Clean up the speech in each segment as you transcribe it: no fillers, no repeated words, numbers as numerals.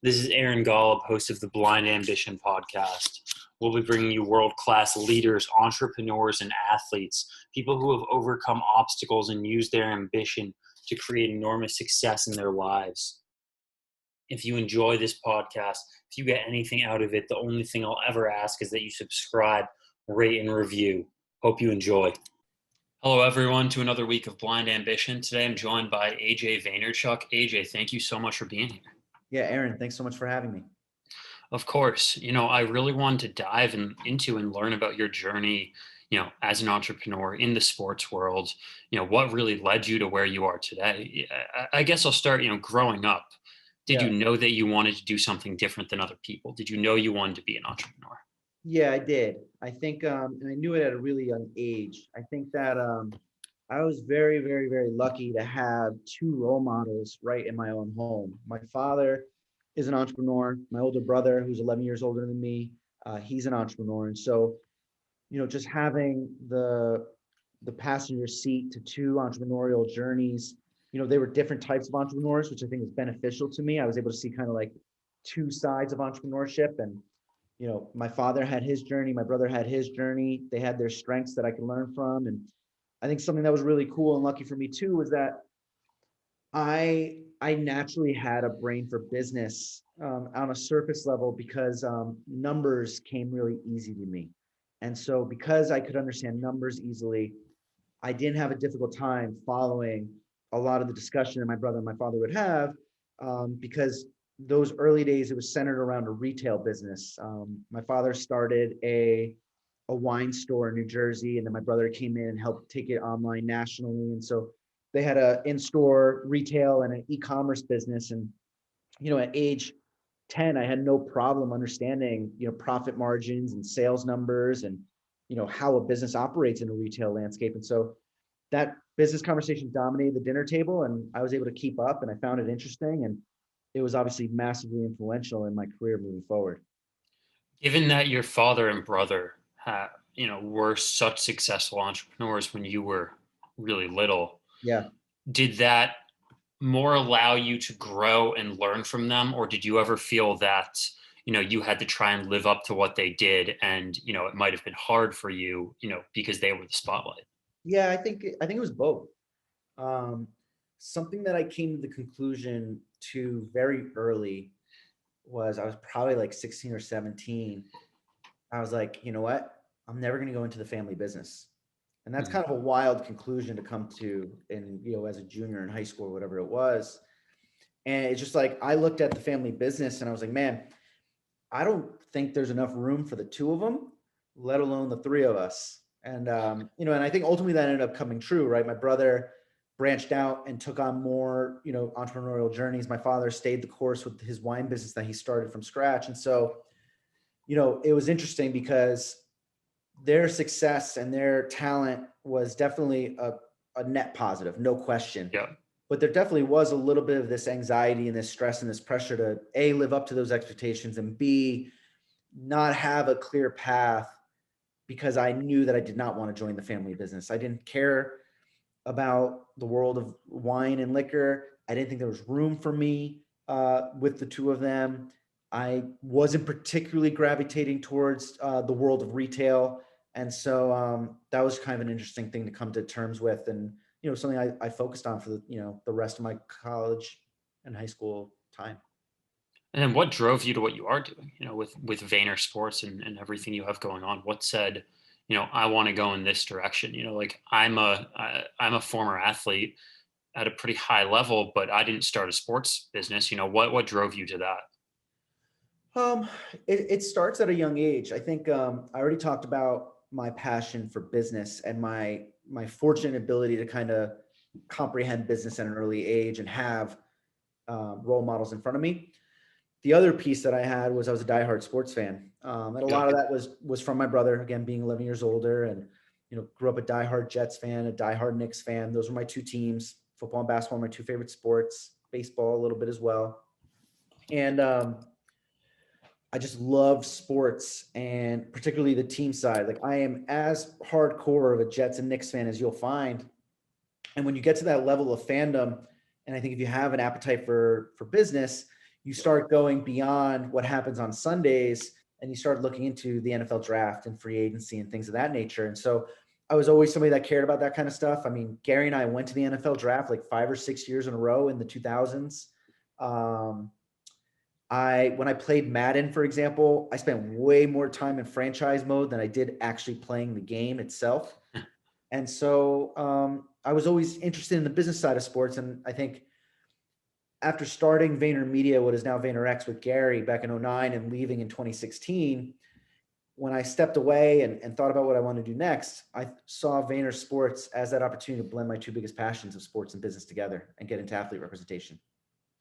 This is Aaron Golub, host of the Blind Ambition podcast. We'll be bringing you world-class leaders, entrepreneurs, and athletes, people who have overcome obstacles and used their ambition to create enormous success in their lives. If you enjoy this podcast, if you get anything out of it, the only thing I'll ever ask is that you subscribe, rate, and review. Hope you enjoy. Hello, everyone, to another week of Blind Ambition. Today, I'm joined by AJ Vaynerchuk. AJ, thank you so much for being here. Yeah, Aaron, thanks so much for having me. Of course. I really wanted to dive into and learn about your journey, as an entrepreneur in the sports world, what really led you to where you are today. I guess I'll start, growing up. Did you know that you wanted to do something different than other people? Did you know you wanted to be an entrepreneur? Yeah, I did. I think, and I knew it at a really young age. I think that I was very, very, very lucky to have two role models right in my own home. My father is an entrepreneur. My older brother, who's 11 years older than me, he's an entrepreneur. And so, just having the passenger seat to two entrepreneurial journeys, they were different types of entrepreneurs, which I think is beneficial to me. I was able to see kind of like two sides of entrepreneurship. And, my father had his journey, my brother had his journey. They had their strengths that I could learn from. And I think something that was really cool and lucky for me too was that I naturally had a brain for business on a surface level because numbers came really easy to me. And so because I could understand numbers easily, I didn't have a difficult time following a lot of the discussion that my brother and my father would have because those early days, it was centered around a retail business. My father started a wine store in New Jersey, and then my brother came in and helped take it online nationally. And so they had a in-store retail and an e-commerce business. And, at age 10, I had no problem understanding, profit margins and sales numbers and, how a business operates in a retail landscape. And so that business conversation dominated the dinner table, and I was able to keep up, and I found it interesting. And it was obviously massively influential in my career moving forward. Given that your father and brother were such successful entrepreneurs when you were really little. Yeah. Did that more allow you to grow and learn from them? Or did you ever feel that, you had to try and live up to what they did and, it might've been hard for you, because they were the spotlight? Yeah, I think it was both. Something that I came to the conclusion to very early was I was probably like 16 or 17. I was like, you know what? I'm never going to go into the family business. And that's kind of a wild conclusion to come to as a junior in high school or whatever it was. And it's just like, I looked at the family business and I was like, man, I don't think there's enough room for the two of them, let alone the three of us. And, and I think ultimately that ended up coming true, right? My brother branched out and took on more, entrepreneurial journeys. My father stayed the course with his wine business that he started from scratch. And so, it was interesting because their success and their talent was definitely a net positive, no question. Yeah. But there definitely was a little bit of this anxiety and this stress and this pressure to A, live up to those expectations, and B, not have a clear path, because I knew that I did not want to join the family business. I didn't care about the world of wine and liquor. I didn't think there was room for me with the two of them. I wasn't particularly gravitating towards the world of retail. And so that was kind of an interesting thing to come to terms with, and, something I focused on for the rest of my college and high school time. And then what drove you to what you are doing, with Vayner Sports and everything you have going on? What said, I want to go in this direction? Like I'm a former athlete at a pretty high level, but I didn't start a sports business. What drove you to that? It starts at a young age. I think I already talked about my passion for business and my fortunate ability to kind of comprehend business at an early age and have role models in front of me. The other piece that I had was I was a diehard sports fan. And a lot of that was from my brother, again, being 11 years older, and, grew up a diehard Jets fan, a diehard Knicks fan. Those were my two teams. Football and basketball, my two favorite sports, baseball a little bit as well. And I just love sports, and particularly the team side. Like, I am as hardcore of a Jets and Knicks fan as you'll find. And when you get to that level of fandom, and I think if you have an appetite for business, you start going beyond what happens on Sundays, and you start looking into the NFL draft and free agency and things of that nature. And so I was always somebody that cared about that kind of stuff. I mean, Gary and I went to the NFL draft like 5 or 6 years in a row in the 2000s. When I played Madden, for example, I spent way more time in franchise mode than I did actually playing the game itself. And so I was always interested in the business side of sports. And I think after starting VaynerMedia, what is now VaynerX with Gary back in 2009 and leaving in 2016, when I stepped away and thought about what I wanted to do next, I saw Vayner Sports as that opportunity to blend my two biggest passions of sports and business together and get into athlete representation.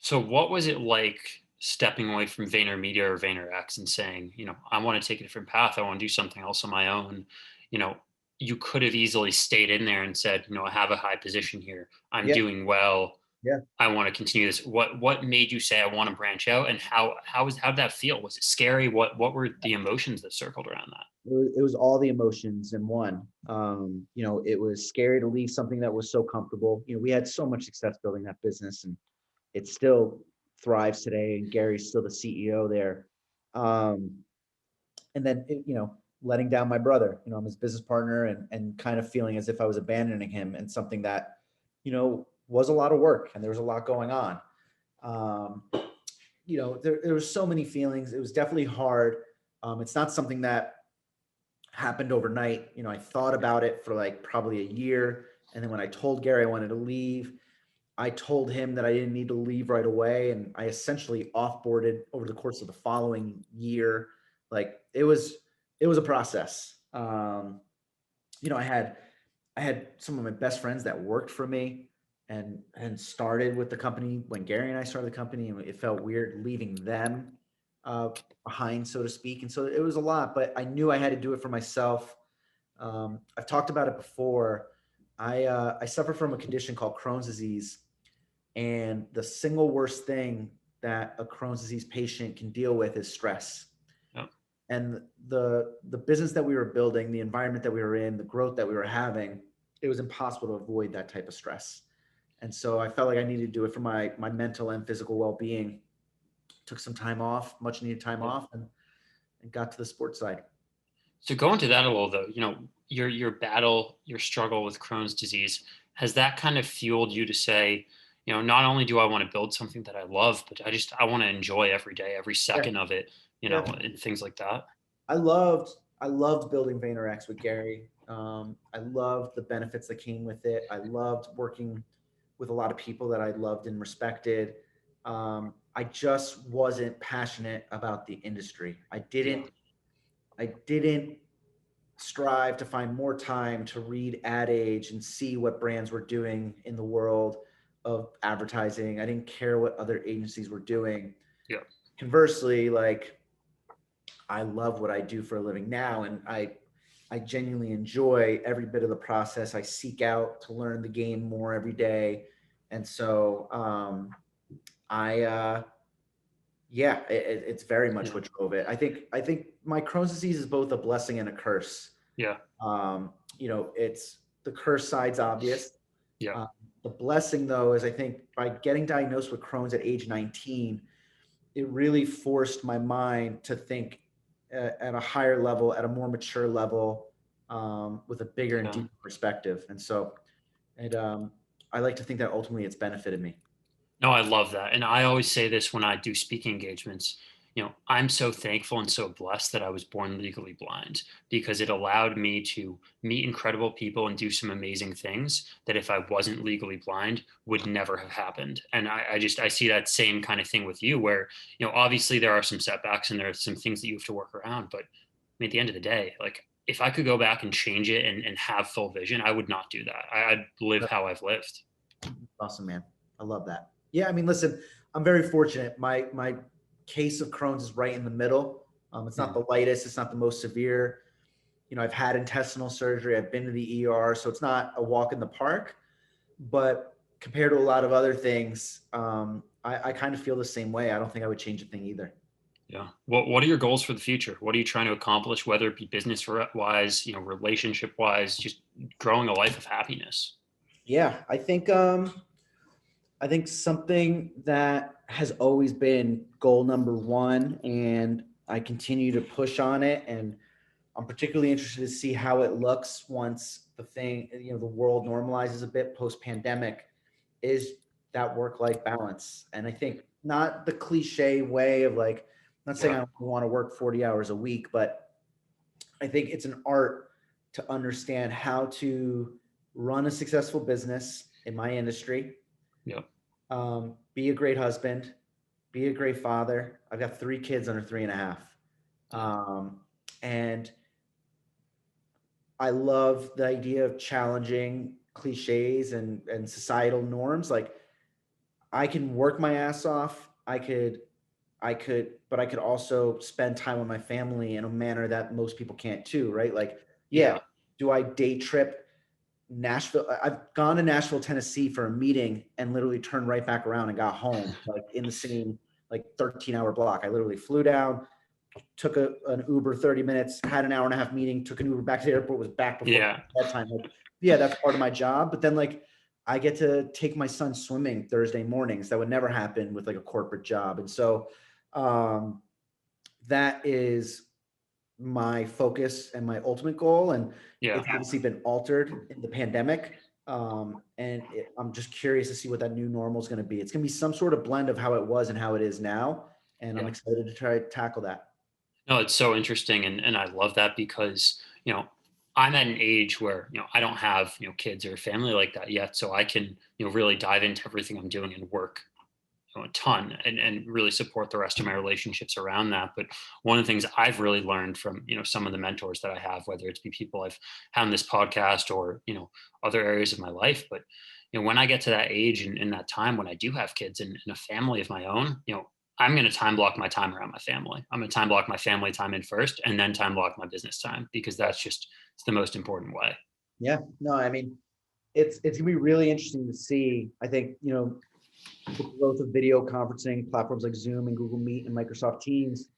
So what was it like stepping away from VaynerMedia or VaynerX and saying, I want to take a different path. I want to do something else on my own. You know, you could have easily stayed in there and said, I have a high position here. I'm Yeah. doing well. Yeah. I want to continue this. What made you say I want to branch out, and how did that feel? Was it scary? What were the emotions that circled around that? It was all the emotions in one. It was scary to leave something that was so comfortable. We had so much success building that business, and it still thrives today. And Gary's still the CEO there. And then, letting down my brother, I'm his business partner, and kind of feeling as if I was abandoning him, and something that, was a lot of work, and there was a lot going on. There was so many feelings. It was definitely hard. It's not something that happened overnight. I thought about it for like probably a year. And then when I told Gary I wanted to leave, I told him that I didn't need to leave right away. And I essentially offboarded over the course of the following year. Like it was a process. I had some of my best friends that worked for me and started with the company when Gary and I started the company, and it felt weird leaving them behind, so to speak. And so it was a lot, but I knew I had to do it for myself. I've talked about it before. I suffer from a condition called Crohn's disease, and the single worst thing that a Crohn's disease patient can deal with is stress. Yep. And the business that we were building, the environment that we were in, the growth that we were having, it was impossible to avoid that type of stress. And so I felt like I needed to do it for my mental and physical well-being. Took some time off, much needed time off, and got to the sports side. So go into that a little though, your battle, your struggle with Crohn's disease, has that kind of fueled you to say, not only do I want to build something that I love, but I want to enjoy every day, every second of it, and things like that. I loved building VaynerX with Gary. I loved the benefits that came with it. I loved working with a lot of people that I loved and respected. I just wasn't passionate about the industry. I didn't strive to find more time to read Ad Age and see what brands were doing in the world of advertising. I didn't care what other agencies were doing. Yeah. Conversely, like I love what I do for a living now, and I genuinely enjoy every bit of the process. I seek out to learn the game more every day. And so it's very much what drove it. I think my Crohn's disease is both a blessing and a curse. Yeah. It's the curse side's obvious. Yeah. The blessing though is I think by getting diagnosed with Crohn's at age 19, it really forced my mind to think at a higher level, at a more mature level, with a bigger and deeper perspective. And so I like to think that ultimately it's benefited me. No, I love that. And I always say this when I do speaking engagements, I'm so thankful and so blessed that I was born legally blind, because it allowed me to meet incredible people and do some amazing things that if I wasn't legally blind would never have happened. And I see that same kind of thing with you where, obviously there are some setbacks and there are some things that you have to work around, but at the end of the day, like if I could go back and change it and have full vision, I would not do that. I'd live how I've lived. Awesome, man. I love that. Yeah. I mean, listen, I'm very fortunate. My case of Crohn's is right in the middle. It's not the lightest. It's not the most severe. I've had intestinal surgery. I've been to the ER, so it's not a walk in the park, but compared to a lot of other things, I kind of feel the same way. I don't think I would change a thing either. Yeah. What are your goals for the future? What are you trying to accomplish, whether it be business wise, relationship wise, just growing a life of happiness? Yeah, I think something that has always been goal number one, and I continue to push on it. And I'm particularly interested to see how it looks once the world normalizes a bit post pandemic, is that work-life balance. And I think not the cliche way of like, I'm not saying I want to work 40 hours a week, but I think it's an art to understand how to run a successful business in my industry, Yeah. be a great husband, be a great father. I've got 3 kids under 3.5. And I love the idea of challenging cliches and societal norms. Like, I can work my ass off. But I could also spend time with my family in a manner that most people can't too, right? Like, yeah, do I day trip Nashville? I've gone to Nashville, Tennessee for a meeting and literally turned right back around and got home like in the same like 13-hour block. I literally flew down, took an Uber 30 minutes, had an hour and a half meeting, took an Uber back to the airport, was back before bedtime. Like, yeah, that's part of my job. But then like I get to take my son swimming Thursday mornings. That would never happen with like a corporate job. And so that is my focus and my ultimate goal. And it's obviously been altered in the pandemic. I'm just curious to see what that new normal is going to be. It's going to be some sort of blend of how it was and how it is now. And I'm excited to try to tackle that. No, it's so interesting. And I love that because, I'm at an age where, I don't have, kids or a family like that yet. So I can, really dive into everything I'm doing and work a ton and really support the rest of my relationships around that. But one of the things I've really learned from, some of the mentors that I have, whether it's be people I've had on this podcast or, other areas of my life, but, when I get to that age and in that time when I do have kids and a family of my own, I'm going to time block my time around my family. I'm going to time block my family time in first and then time block my business time because it's the most important way. Yeah, no, I mean, it's going to be really interesting to see. I think, the growth of video conferencing platforms like Zoom and Google Meet and Microsoft Teams,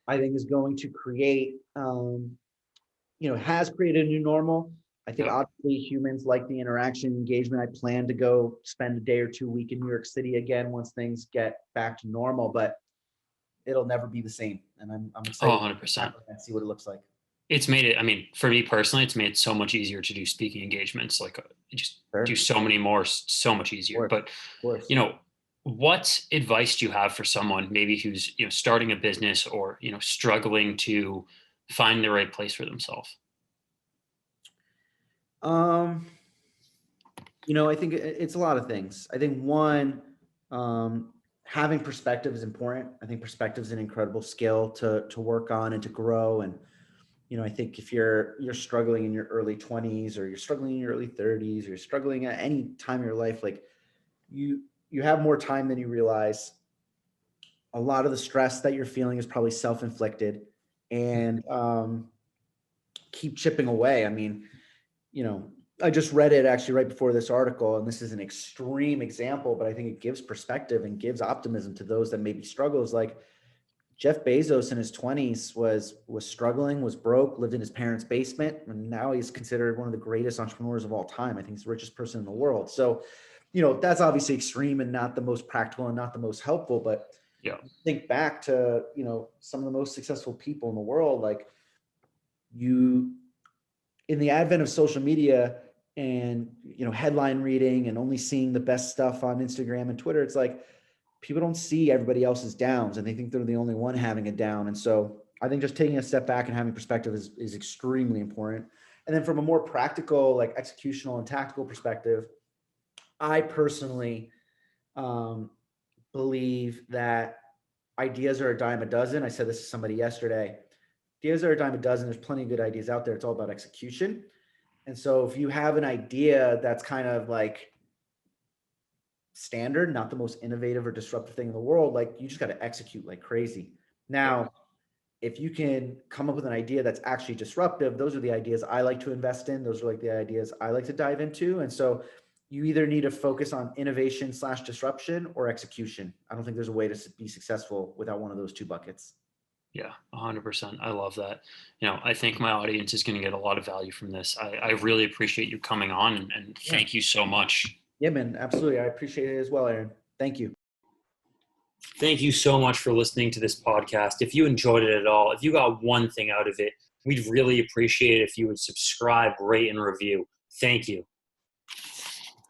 I think is going to create, has created a new normal. I think obviously humans like the interaction, engagement. I plan to go spend a day or 2 week in New York City again once things get back to normal, but it'll never be the same. And I'm excited 100%. to see what it looks like. It's made it, I mean, for me personally, it's made it so much easier to do speaking engagements, like just do so many more, so much easier. But, what advice do you have for someone maybe who's, starting a business or, struggling to find the right place for themselves? I think it's a lot of things. I think one, having perspective is important. I think perspective is an incredible skill to work on and to grow. And, I think if you're struggling in your early 20s or you're struggling in your early 30s or you're struggling at any time in your life, like you have more time than you realize. A lot of the stress that you're feeling is probably self-inflicted, and keep chipping away. I mean, I just read it actually right before this article, and this is an extreme example, but I think it gives perspective and gives optimism to those that maybe struggle. Is like Jeff Bezos in his 20s was struggling, was broke, lived in his parents' basement, and now he's considered one of the greatest entrepreneurs of all time. I think he's the richest person in the world. So, that's obviously extreme and not the most practical and not the most helpful, but think back to, some of the most successful people in the world, like in the advent of social media and, headline reading and only seeing the best stuff on Instagram and Twitter, it's like people don't see everybody else's downs and they think they're the only one having a down. And so I think just taking a step back and having perspective is extremely important. And then from a more practical, like executional and tactical perspective, I personally believe that ideas are a dime a dozen. I said this to somebody yesterday. Ideas are a dime a dozen. There's plenty of good ideas out there. It's all about execution. And so if you have an idea that's kind of like standard, not the most innovative or disruptive thing in the world, like you just got to execute like crazy. Now, if you can come up with an idea that's actually disruptive, those are the ideas I like to invest in. Those are like the ideas I like to dive into. And so you either need to focus on innovation / disruption or execution. I don't think there's a way to be successful without one of those two buckets. Yeah, 100%. I love that. I think my audience is going to get a lot of value from this. I really appreciate you coming on and thank you so much. Yeah, man, absolutely. I appreciate it as well, Aaron. Thank you. Thank you so much for listening to this podcast. If you enjoyed it at all, if you got one thing out of it, we'd really appreciate it if you would subscribe, rate, and review. Thank you.